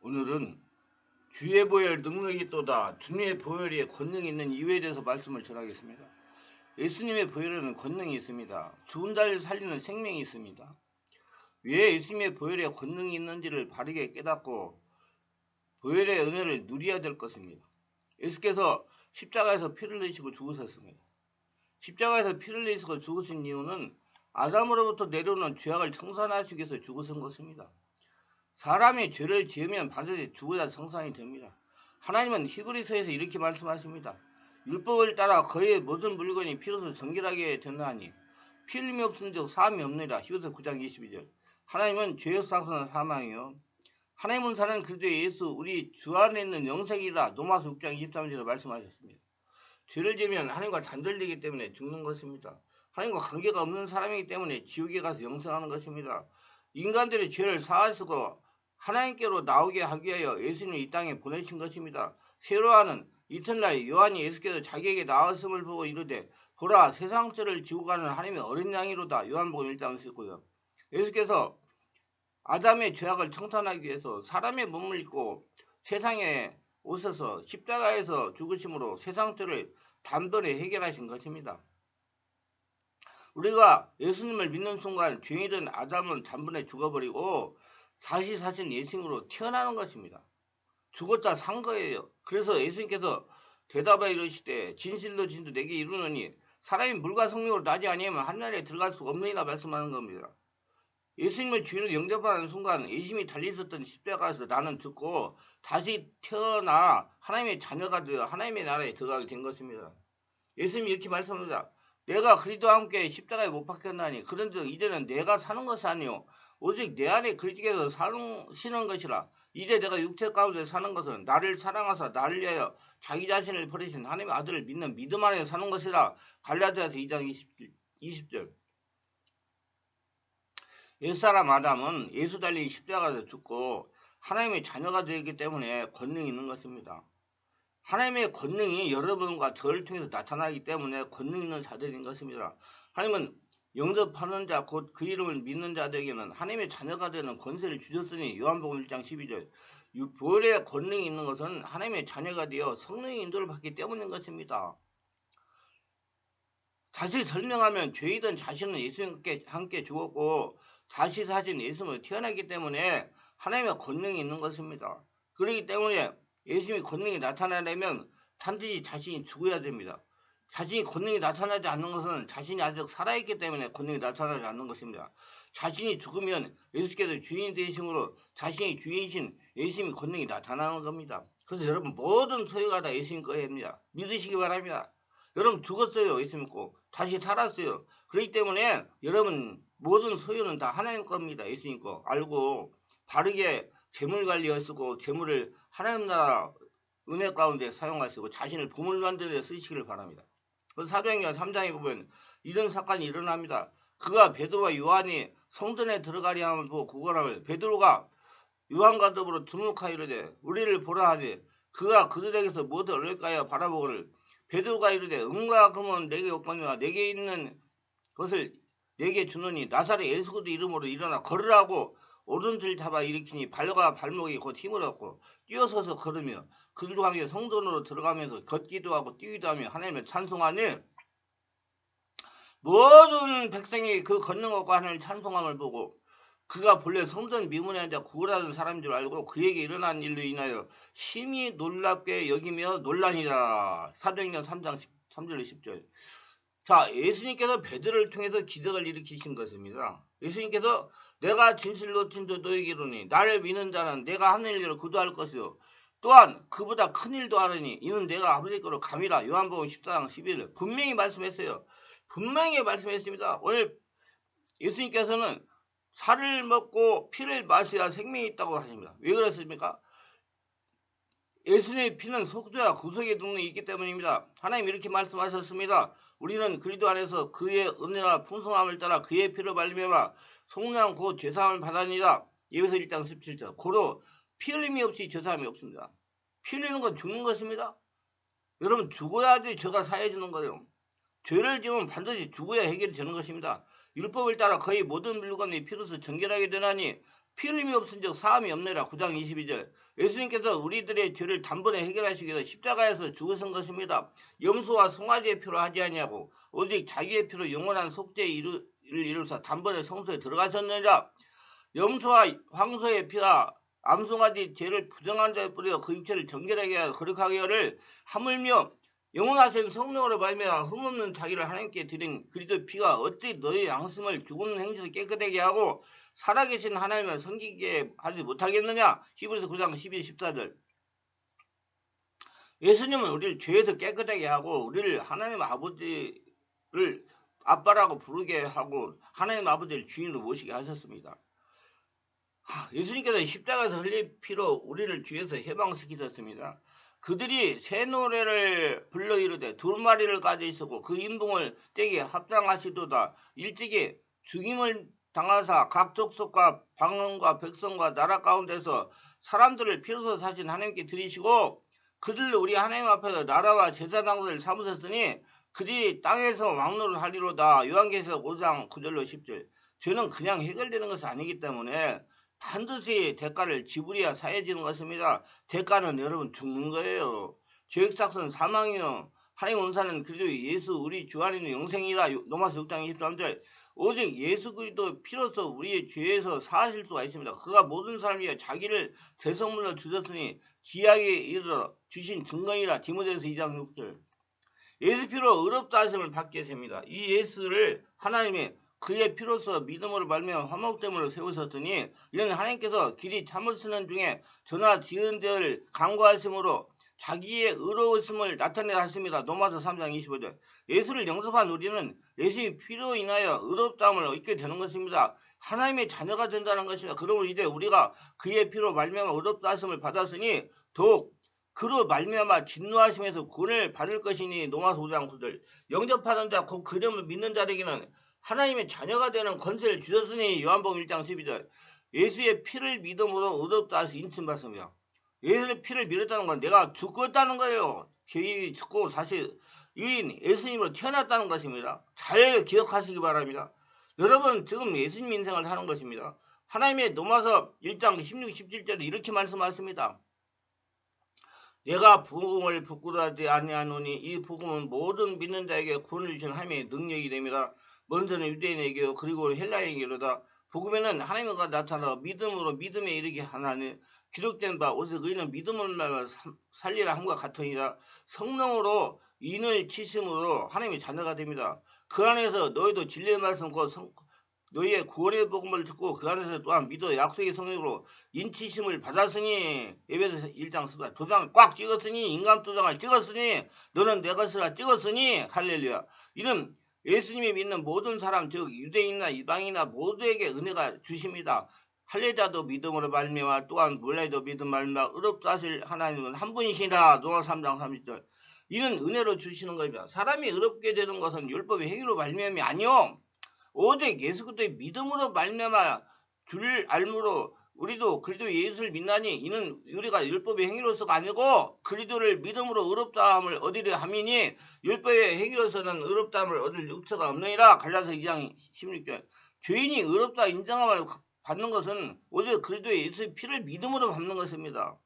오늘은 주의 보혈 능력이 있도다. 주님의 보혈에 권능이 있는 이유에 대해서 말씀을 전하겠습니다. 예수님의 보혈에는 권능이 있습니다. 죽은 자를 살리는 생명이 있습니다. 왜 예수님의 보혈에 권능이 있는지를 바르게 깨닫고 보혈의 은혜를 누려야 될 것입니다. 예수께서 십자가에서 피를 흘리시고 죽으셨습니다. 십자가에서 피를 흘리시고 죽으신 이유는 아담으로부터 내려오는 죄악을 청산하시기 위해서 죽으신 것입니다. 사람이 죄를 지으면 반드시 죽어야 청산이 됩니다. 하나님은 히브리서에서 이렇게 말씀하십니다. 율법을 따라 거의 모든 물건이 피로서 정결하게 되나니 피 흘림이 없은즉 사함이 없느니라. 히브리서 9장 22절. 하나님은 죄의 상승은 사망이요 하나님은 사는 그리스도 예수 우리 주 안에 있는 영생이다. 로마서 6장 23절에 말씀하셨습니다. 죄를 지으면 하나님과 단절되기 때문에 죽는 것입니다. 하나님과 관계가 없는 사람이기 때문에 지옥에 가서 영생하는 것입니다. 인간들의 죄를 사하시고 하나님께로 나오게 하기 위하여 예수님을 이 땅에 보내신 것입니다. 세로하는 이튿날 요한이 예수께서 자기에게 나왔음을 보고 이르되 보라 세상 죄를 지고 가는 하나님의 어린 양이로다. 요한복음 1장 쓰고요. 예수께서 아담의 죄악을 청산하기 위해서 사람의 몸을 입고 세상에 오셔서 십자가에서 죽으심으로 세상 죄를 단번에 해결하신 것입니다. 우리가 예수님을 믿는 순간 죄인된 아담은 단번에 죽어버리고 다시 사신 예수님으로 태어나는 것입니다. 죽었다 산 거예요. 그래서 예수님께서 대답하여 이르시되 진실로 진실로 내게 이르노니 사람이 물과 성령으로 나지 아니하면 하늘에 들어갈 수 없느니라 말씀하는 겁니다. 예수님을 주인으로 영접하는 순간 예수님이 달리셨던 십자가에서 나는 죽고 다시 태어나 하나님의 자녀가 되어 하나님의 나라에 들어가게 된 것입니다. 예수님이 이렇게 말씀합니다. 내가 그리스도와 함께 십자가에 못 박혔나니 그런즉 이제는 내가 사는 것이 아니요 오직 내 안에 그리스도께서 사시는 것이라. 이제 내가 육체 가운데 사는 것은 나를 사랑하사 나를 위하여 자기 자신을 버리신 하나님의 아들을 믿는 믿음 안에 사는 것이라. 갈라디아서 2장 20절. 옛사람 아담은 예수 달린 십자가에서 죽고 하나님의 자녀가 되었기 때문에 권능이 있는 것입니다. 하나님의 권능이 여러분과 저를 통해서 나타나기 때문에 권능 있는 자들인 것입니다. 하나님은 영접하는 자 곧 그 이름을 믿는 자들에게는 하나님의 자녀가 되는 권세를 주셨으니 요한복음 1장 12절. 보혈의 권능이 있는 것은 하나님의 자녀가 되어 성령의 인도를 받기 때문인 것입니다. 다시 설명하면 죄이던 자신은 예수님과 함께 죽었고 다시 사신 예수님으로 태어나기 때문에 하나님의 권능이 있는 것입니다. 그렇기 때문에 예수님의 권능이 나타나려면 반드시 자신이 죽어야 됩니다. 자신이 권능이 나타나지 않는 것은 자신이 아직 살아있기 때문에 권능이 나타나지 않는 것입니다. 자신이 죽으면 예수께서 주인이 되심으로 자신이 주인이신 예수님의 권능이 나타나는 겁니다. 그래서 여러분 모든 소유가 다 예수님 거입니다. 믿으시기 바랍니다. 여러분 죽었어요. 예수 믿고 다시 살았어요. 그렇기 때문에 여러분 모든 소유는 다 하나님 겁니다. 예수님 거 알고 바르게 재물 관리하시고 재물을 하나님 나라 은혜 가운데 사용하시고 자신을 보물 만드는 데 쓰시기를 바랍니다. 사도행전 3장에 보면 이런 사건이 일어납니다. 그가 베드로와 요한이 성전에 들어가려 하면 보고 구걸하며 베드로가 요한과 더불어 주목하여 이르되 우리를 보라 하니 그가 그들에게서 무엇을 얻을까요 바라보거늘 베드로가 이르되 은과 금은 내게 없거니와 내게 있는 것을 내게 주노니 나사렛 예수 그리스도 이름으로 일어나 걸으라고 오른줄 잡아 일으키니 발과 발목이 곧 힘을 얻고 뛰어서서 걸으며 그들과 함께 성전으로 들어가면서 걷기도 하고 뛰기도 하며 하나님을 찬송하니 모든 백성이 그 걷는 것과 하나님을 찬송함을 보고 그가 본래 성전 미문에 앉아 구걸하던 사람인 줄 알고 그에게 일어난 일로 인하여 심히 놀랍게 여기며 놀라니라. 사도행전 3장 3절 10절. 자, 예수님께서 베드로를 통해서 기적을 일으키신 것입니다. 예수님께서 내가 진실로 진도 너에게 이르노니 나를 믿는 자는 내가 하는 일을 그도 할 것이요 또한 그보다 큰 일도 하느니 이는 내가 아버지께로 감이라. 요한복음 14장 11절. 분명히 말씀했어요. 분명히 말씀했습니다. 오늘 예수님께서는 살을 먹고 피를 마셔야 생명이 있다고 하십니다. 왜 그렇습니까? 예수님의 피는 속죄와 구속의 능력이 있기 때문입니다. 하나님 이렇게 말씀하셨습니다. 우리는 그리스도 안에서 그의 은혜와 풍성함을 따라 그의 피를 발림해봐 속량 곧 죄사함을 받으니라. 예배서 1장 17절. 고로 피 흘림이 없이 죄사함이 없습니다. 피 흘리는 건 죽는 것입니다. 여러분 죽어야지 죄가 사해지는 거예요. 죄를 지으면 반드시 죽어야 해결이 되는 것입니다. 율법을 따라 거의 모든 물건이 피로서 정결하게 되나니 피 흘림이 없은즉 사함이 없느니라. 9장 22절. 예수님께서 우리들의 죄를 단번에 해결하시기 위해서 십자가에서 죽으신 것입니다. 염소와 송아지의 피로 하지 아니하고 오직 자기의 피로 영원한 속죄를 이루사 단번에 성소에 들어가셨느니라. 염소와 황소의 피가 암송아지 죄를 부정한 자에 뿌려 그 육체를 정결하게 하여 거룩하게 하를 하물며 영원하신 성령으로 말미암아 흠없는 자기를 하나님께 드린 그리스도의 피가 어찌 너희 양심을 죽은 행실을 깨끗하게 하고 살아계신 하나님을 섬기게 하지 못하겠느냐. 히브리서 9장 12, 14절. 예수님은 우리를 죄에서 깨끗하게 하고 우리를 하나님 아버지를 아빠라고 부르게 하고 하나님 아버지를 주인으로 모시게 하셨습니다. 예수님께서 십자가에서 흘린 피로 우리를 죄에서 해방시키셨습니다. 그들이 새 노래를 불러 이르되 두루마리를 가지시고 그 인봉을 떼게 합당하시도다. 일찍이 죽임을 당하사 각 족속과 방언과 백성과 나라 가운데서 사람들을 피로서 사신 하나님께 드리시고 그들로 우리 하나님 앞에서 나라와 제사장들을 삼으셨으니 그들이 땅에서 왕노를 하리로다. 요한계시록 5장 9절로 10절. 죄는 그냥 해결되는 것이 아니기 때문에 반드시 대가를 지불해야 사해지는 것입니다. 대가는 여러분 죽는 거예요. 죄의 삭은 사망이요 하나님 원사는 그리스도 예수 우리 주 안에 있는 영생이라. 로마서 6장 23절. 오직 예수 그리스도 피로써 우리의 죄에서 사하실 수가 있습니다. 그가 모든 사람 위에 자기를 대성물로 주셨으니 기약에 이르러 주신 증거이라. 디모데후서 2장 6절. 예수 피로 의롭다 하심을 받게 됩니다. 이 예수를 하나님의 그의 피로써 믿음으로 말미암아 화목됨으로 세우셨으니 이는 하나님께서 길이 참으시는 중에 저나 지은 데를 간구하심으로 자기의 의로우심을 나타내야 하십니다. 로마서 3장 25절. 예수를 영접한 우리는 예수의 피로 인하여 의롭다함을 얻게 되는 것입니다. 하나님의 자녀가 된다는 것입니다. 그러므로 이제 우리가 그의 피로 말미암아 의롭다 하심을 받았으니 더욱 그로 말미암아 진노하심에서 구원을 받을 것이니. 로마서 5장 9절. 영접하는 자 곧 그 이름을 믿는 자에게는 하나님의 자녀가 되는 권세를 주셨으니. 요한복음 1장 12절. 예수의 피를 믿음으로 의롭다 하시 인침받습니다. 예수의 피를 믿었다는 건 내가 죽었다는 거예요. 개인이 죽고 사실 예수님으로 태어났다는 것입니다. 잘 기억하시기 바랍니다. 여러분 지금 예수님 인생을 사는 것입니다. 하나님의 로마서 1장 16, 17절에 이렇게 말씀하십니다. 내가 복음을 부끄러워하지 아니하노니 이 복음은 모든 믿는 자에게 구원을 주신 하나님의 능력이 됩니다. 먼저는 유대인에게요 그리고 헬라인에게로다. 복음에는 하나님과 나타나 믿음으로 믿음에 이르게 하나니 기록된 바 오직 의인은 믿음을 말하며 살리라 함과 같으니라. 성령으로 인을 치심으로 하나님의 자녀가 됩니다. 그 안에서 너희도 진리의 말씀 곧 너희의 구원의 복음을 듣고 그 안에서 또한 믿어 약속의 성령으로 인치심을 받았으니. 에베소서 1장 14. 도장을 꽉 찍었으니 인감 도장을 찍었으니 너는 내 것이라 찍었으니. 할렐루야. 이는 예수님이 믿는 모든 사람 즉 유대인이나 이방인이나 모두에게 은혜가 주십니다. 할례자도 믿음으로 말미암아 또한 몰라도 믿음 말미암아 의롭다 하실 하나님은 한 분이시라. 로마서 3장 30절. 이는 은혜로 주시는 겁니다. 사람이 의롭게 되는 것은 율법의 행위로 말미암이 아니요 오직 예수 그리스도의 믿음으로 말미암아 줄 알므로 우리도 그리스도 예수를 믿나니 이는 우리가 율법의 행위로서가 아니고 그리스도를 믿음으로 의롭다함을 얻으려 함이니 율법의 행위로서는 의롭다함을 얻을 육처가 없느니라. 갈라서 2장 16절. 죄인이 의롭다 인정함을 받는 것은 오직 그리스도의 예수의 피를 믿음으로 받는 것입니다.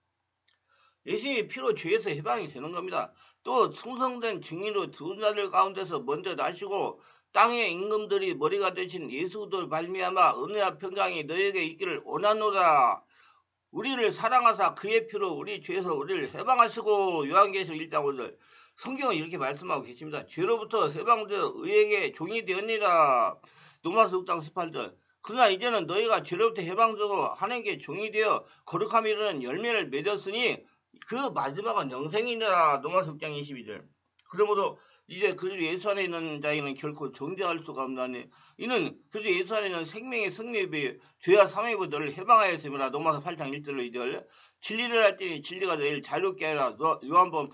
예수의 피로 죄에서 해방이 되는 겁니다. 또 충성된 증인으로 두 자들 가운데서 먼저 나시고 땅의 임금들이 머리가 되신 예수도 말미암아 은혜와 평강이 너에게 있기를 원하노라. 우리를 사랑하사 그의 피로 우리 죄에서 우리를 해방하시고. 요한계시록 1장 5절. 성경은 이렇게 말씀하고 계십니다. 죄로부터 해방되어 의에게 종이 되었니라. 로마서 6장 18절. 그러나 이제는 너희가 죄로부터 해방되고 하나님께 종이 되어 거룩함이 이르는 열매를 맺었으니 그 마지막은 영생이니라. 로마서 6장 22절. 그러므로 이제 그리스도 예수 안에 있는 자에는 결코 정죄할 수가 없나니 이는 그리스도 예수 안에 있는 생명의 승리에 비해 죄와 사망의 너를 해방하였습니다. 로마서 8장 1절로 2절. 진리를 할 때니 진리가 너희를 자유롭게 하라. 요한복음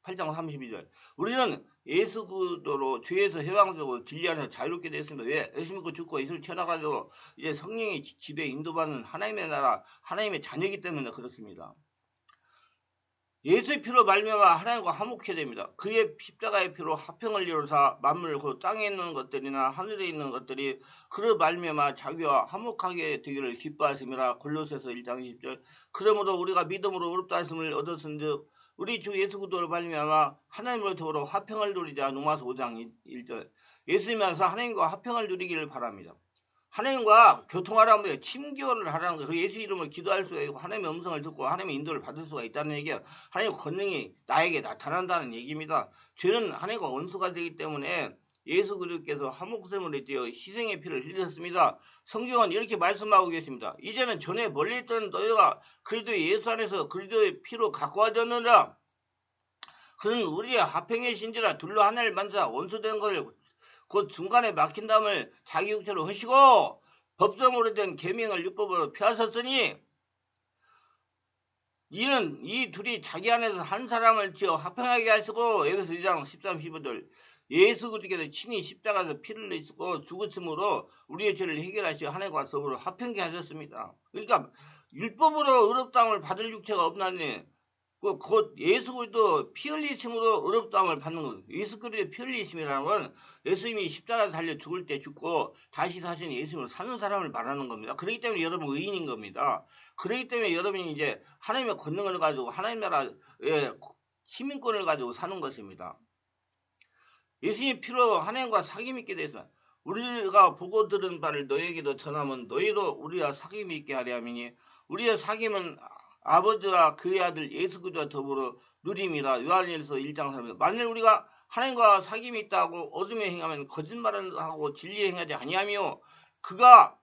8장 32절. 우리는 예수 그리스도로 죄에서 해방되고 진리 안에서 자유롭게 되었습니다. 왜? 예수 믿고 죽고 예수를 태어나가지고 이제 성령의 지배에 인도받는 하나님의 나라 하나님의 자녀이기 때문에 그렇습니다. 예수의 피로 말미암아 하나님과 화목해야 됩니다. 그의 십자가의 피로 화평을 이루사 만물 그 땅에 있는 것들이나 하늘에 있는 것들이 그로 말미암아 자기와 화목하게 되기를 기뻐하심이라. 골로새서 1장 20절. 그러므로 우리가 믿음으로 의롭다 하심을 얻었은즉 우리 주 예수 그리스도로 말미암아 하나님으로 더불어 화평을 누리자. 로마서 5장 1절. 예수님 안에서 하나님과 화평을 누리기를 바랍니다. 하나님과 교통하라는 거예요. 친교를 하라는 거예요. 예수 이름을 기도할 수가 있고 하나님의 음성을 듣고 하나님의 인도를 받을 수가 있다는 얘기예요. 하나님의 권능이 나에게 나타난다는 얘기입니다. 죄는 하나님과 원수가 되기 때문에 예수 그리스도께서 화목제물에 되어 희생의 피를 흘렸습니다. 성경은 이렇게 말씀하고 계십니다. 이제는 전에 멀리 있던 너희가 그리스도의 예수 안에서 그리스도의 피로 가까워졌느니라. 그는 우리의 화평의 신지라. 둘로 하나를 만드사 원수된 것을 곧 중간에 막힌 담을 자기 육체로 하시고 법성으로 된 계명을 율법으로 펴하셨으니 이는 이 둘이 자기 안에서 한 사람을 지어 화평하게 하시고. 에베소 2장 13, 15절. 예수 그리스도께서 친히 십자가에서 피를 내시고 죽으심으로 우리의 죄를 해결하시어 하나님과 더불어 화평케 하셨습니다. 그러니까 율법으로 의롭다함을 받을 육체가 없나니 곧 예수 그리스도 피 흘리심으로 의롭다함을 받는 것. 예수 그리스도의 피 흘리심이라는 건 예수님이 십자가에 달려 죽을 때 죽고 다시 사신 예수님으로 사는 사람을 말하는 겁니다. 그렇기 때문에 여러분 의인인 겁니다. 그렇기 때문에 여러분이 이제 하나님의 권능을 가지고 하나님 나라의 시민권을 가지고 사는 것입니다. 예수님의 피로 하나님과 사귐 있게 되었습니다. 우리가 보고 들은 바를 너희에게도 전하면 너희도 우리와 사귐 있게 하려 함이니 우리의 사귐은 아버지와 그의 아들 예수 그리스도와 더불어 누림이라. 요한일서 1장 3절. 만일 우리가 하나님과 사귐이 있다고 어둠에 행하면 거짓말을 하고 진리에 행하지 아니하며 그가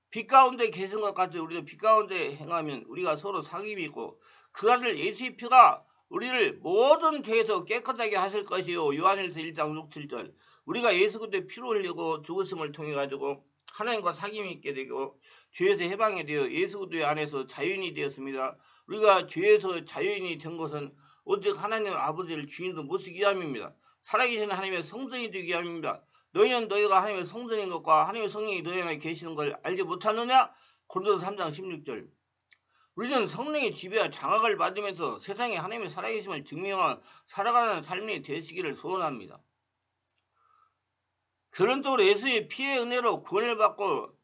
빛 가운데 계신 것 같이 우리도 빛 가운데 행하면 우리가 서로 사귐이 있고 그 아들 예수의 피가 우리를 모든 죄에서 깨끗하게 하실 것이요. 요한일서 1장 6, 7절. 우리가 예수 그리스도의 피로 흘리고 죽으심을 통해 가지고 하나님과 사귐이 있게 되고 죄에서 해방이 되어 예수 그리스도 안에서 자유인이 되었습니다. 우리가 죄에서 자유인이 된 것은 오직 하나님 아버지를 주인으로 모시기 위함입니다. 살아계신 하나님의 성전이 되기 위함입니다. 너희는 너희가 하나님의 성전인 것과 하나님의 성령이 너희 안에 계시는 걸 알지 못하느냐? 고린도서 3장 16절. 우리는 성령의 지배와 장악을 받으면서 세상에 하나님의 살아계심을 증명하며 살아가는 삶이 되시기를 소원합니다. 결론적으로 예수의 피의 은혜로 구원을 받고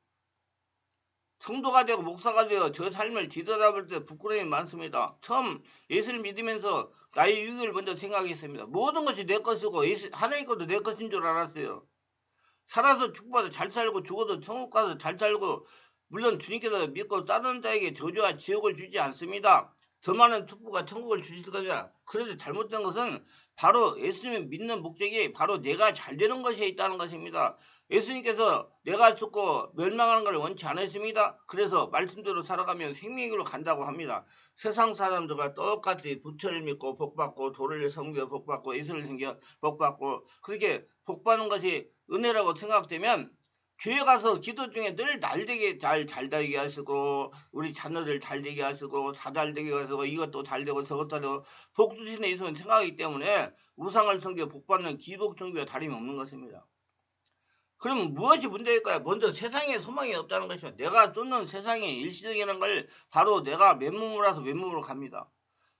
성도가 되고 목사가 되어 저 삶을 뒤돌아볼 때 부끄러움이 많습니다. 처음 예수를 믿으면서 나의 유익을 먼저 생각했습니다. 모든 것이 내 것이고 하나님 것도 내 것인 줄 알았어요. 살아서 축복받아 잘 살고 죽어도 천국 가서 잘 살고 물론 주님께서 믿고 따르는 자에게 저주와 지옥을 주지 않습니다. 더 많은 축복과 천국을 주실 거냐. 그래서 잘못된 것은 바로 예수님을 믿는 목적이 바로 내가 잘 되는 것에 있다는 것입니다. 예수님께서 내가 죽고 멸망하는 걸 원치 않으십니다. 그래서 말씀대로 살아가면 생명으로 간다고 합니다. 세상 사람들과 똑같이 부처를 믿고 복받고 도를 섬겨 복받고 예수를 섬겨 복받고 그렇게 복받는 것이 은혜라고 생각되면 교회 가서 기도 중에 늘 날되게 잘 되게 하시고 우리 자녀들 잘 되게 하시고 다 잘 되게 하시고 이것도 잘 되고 저것도 되고 복 주시는 예수는 생각하기 때문에 우상을 섬겨 복받는 기복 종교와 다름이 없는 것입니다. 그럼 무엇이 문제일까요? 먼저 세상에 소망이 없다는 것이죠. 내가 쫓는 세상의 일시적이라는 걸 바로 내가 맨몸으로 와서 맨몸으로 갑니다.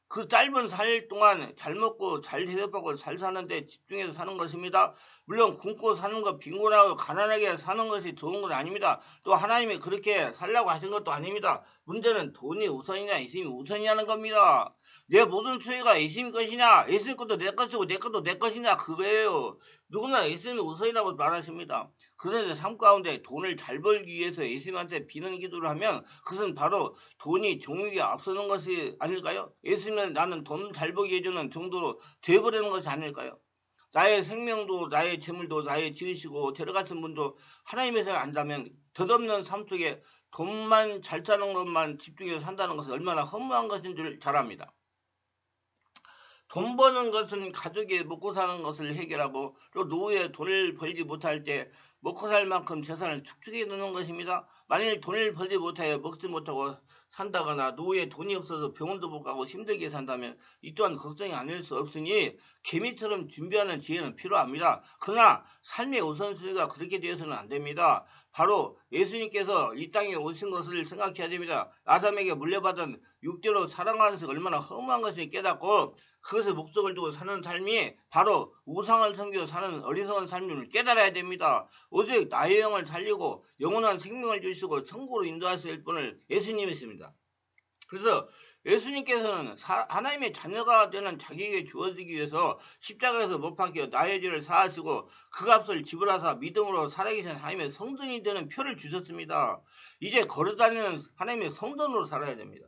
그 짧은 4일 동안 잘 먹고 잘 대접하고 잘 사는데 집중해서 사는 것입니다. 물론 굶고 사는 것 빈곤하고 가난하게 사는 것이 좋은 건 아닙니다. 또 하나님이 그렇게 살라고 하신 것도 아닙니다. 문제는 돈이 우선이냐 예수님이 우선이냐는 겁니다. 내 모든 소유가 예수님 것이냐 예수님 것도 내 것이고 내 것도 내 것이냐 그거예요. 누구나 예수님이 우선이라고 말하십니다. 그런데 삶 가운데 돈을 잘 벌기 위해서 예수님한테 비는 기도를 하면 그것은 바로 돈이 종육에 앞서는 것이 아닐까요? 예수님은 나는 돈 잘 벌게 해주는 정도로 되어버리는 것이 아닐까요? 나의 생명도 나의 재물도 나의 지으시고 데려가신 분도 하나님에서 안다면 덧없는 삶 속에 돈만 잘 사는 것만 집중해서 산다는 것은 얼마나 허무한 것인 줄 잘 압니다. 돈 버는 것은 가족이 먹고 사는 것을 해결하고 또 노후에 돈을 벌지 못할 때 먹고 살 만큼 재산을 축적해 두는 것입니다. 만일 돈을 벌지 못하여 먹지 못하고 산다거나 노후에 돈이 없어서 병원도 못 가고 힘들게 산다면 이 또한 걱정이 아닐 수 없으니 개미처럼 준비하는 지혜는 필요합니다. 그러나 삶의 우선순위가 그렇게 되어서는 안 됩니다. 바로 예수님께서 이 땅에 오신 것을 생각해야 됩니다. 아담에게 물려받은 육대로 사랑하는 것이 얼마나 허무한 것을 깨닫고 그것에 목적을 두고 사는 삶이 바로 우상을 섬기고 사는 어리석은 삶임을 깨달아야 됩니다. 오직 나의 영을 살리고 영원한 생명을 주시고 천국으로 인도하실 분을 예수님이십니다. 그래서 예수님께서는 하나님의 자녀가 되는 자기에게 주어지기 위해서 십자가에서 못 박혀 나의 죄를 사하시고 그 값을 지불하사 믿음으로 살아계신 하나님의 성전이 되는 표를 주셨습니다. 이제 걸어다니는 하나님의 성전으로 살아야 됩니다.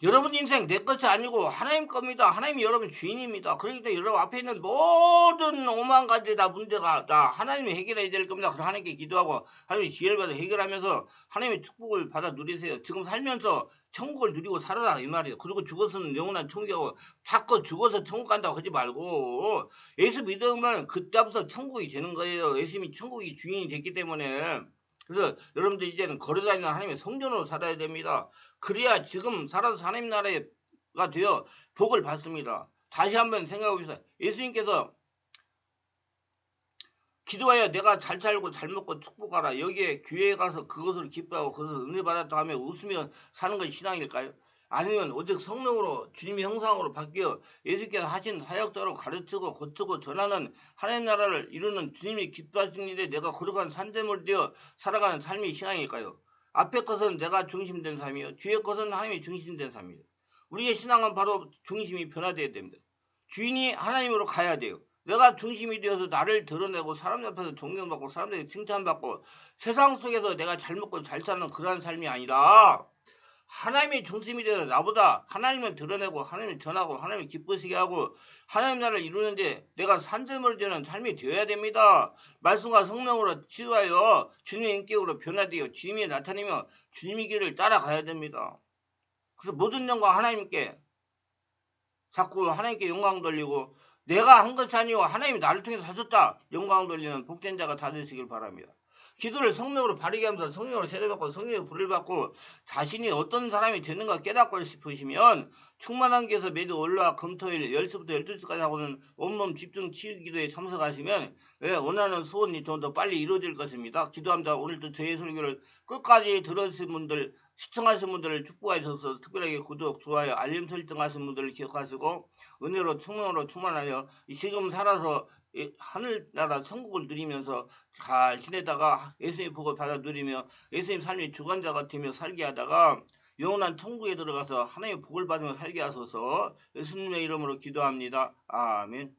여러분 인생 내 것이 아니고 하나님 겁니다. 하나님이 여러분 주인입니다. 그러기 때문에 여러분 앞에 있는 모든 오만 가지 다 문제가 다 하나님이 해결해야 될 겁니다. 그래서 하나님께 기도하고 하나님의 지혜를 받아 해결하면서 하나님의 축복을 받아 누리세요. 지금 살면서 천국을 누리고 살아라 이 말이에요. 그리고 죽어서는 영원한 천국이고 자꾸 죽어서 천국 간다고 하지 말고 예수 믿으면 그때부터 천국이 되는 거예요. 예수님이 천국이 주인이 됐기 때문에. 그래서 여러분들 이제는 걸어다니는 하나님의 성전으로 살아야 됩니다. 그래야 지금 살아서 하나님 나라가 되어 복을 받습니다. 다시 한번 생각해 보세요. 예수님께서 기도하여 내가 잘 살고 잘 먹고 축복하라. 여기에 교회에 가서 그것을 기뻐하고 그것을 은혜 받았다 하며 웃으며 사는 것이 신앙일까요? 아니면 오직 성령으로 주님의 형상으로 바뀌어 예수께서 하신 사역자로 가르치고 고치고 전하는 하나님 나라를 이루는 주님이 기뻐하신 일에 내가 거룩한 산재물 되어 살아가는 삶이 신앙일까요? 앞에 것은 내가 중심된 삶이요. 뒤에 것은 하나님이 중심된 삶이에요. 우리의 신앙은 바로 중심이 변화되어야 됩니다. 주인이 하나님으로 가야 돼요. 내가 중심이 되어서 나를 드러내고 사람들 앞에서 존경받고 사람들에게 칭찬받고 세상 속에서 내가 잘 먹고 잘 사는 그러한 삶이 아니라 하나님의 중심이 되어서 나보다 하나님을 드러내고 하나님을 전하고 하나님을 기쁘시게 하고 하나님 나라를 이루는데 내가 산재물 되는 삶이 되어야 됩니다. 말씀과 성령으로 치유하여 주님의 인격으로 변화되어 주님이 나타내며 주님의 길을 따라가야 됩니다. 그래서 모든 영광 하나님께 자꾸 하나님께 영광 돌리고 내가 한 것이 아니고 하나님이 나를 통해서 하셨다 영광 돌리는 복된 자가 다 되시길 바랍니다. 기도를 성령으로 바르게 하면서 성령으로 세례받고 성령의 불을 받고 자신이 어떤 사람이 되는가 깨닫고 싶으시면 충만한 길에서 매주 월요일 금토일 10시부터 12시까지 하고는 온몸 집중 치유 기도에 참석하시면 원하는 소원이 더 빨리 이루어질 것입니다. 기도합니다. 오늘도 저희 설교를 끝까지 들으신 분들 시청하신 분들을 축복하셔서 특별하게 구독, 좋아요, 알림 설정하신 분들을 기억하시고 은혜로 충만으로 충만하여 지금 살아서 하늘나라 천국을 누리면서 잘 지내다가 예수님 복을 받아 누리며 예수님 삶의 주관자 같으며 살게 하다가 영원한 천국에 들어가서 하나님의 복을 받으며 살게 하소서 예수님의 이름으로 기도합니다. 아멘.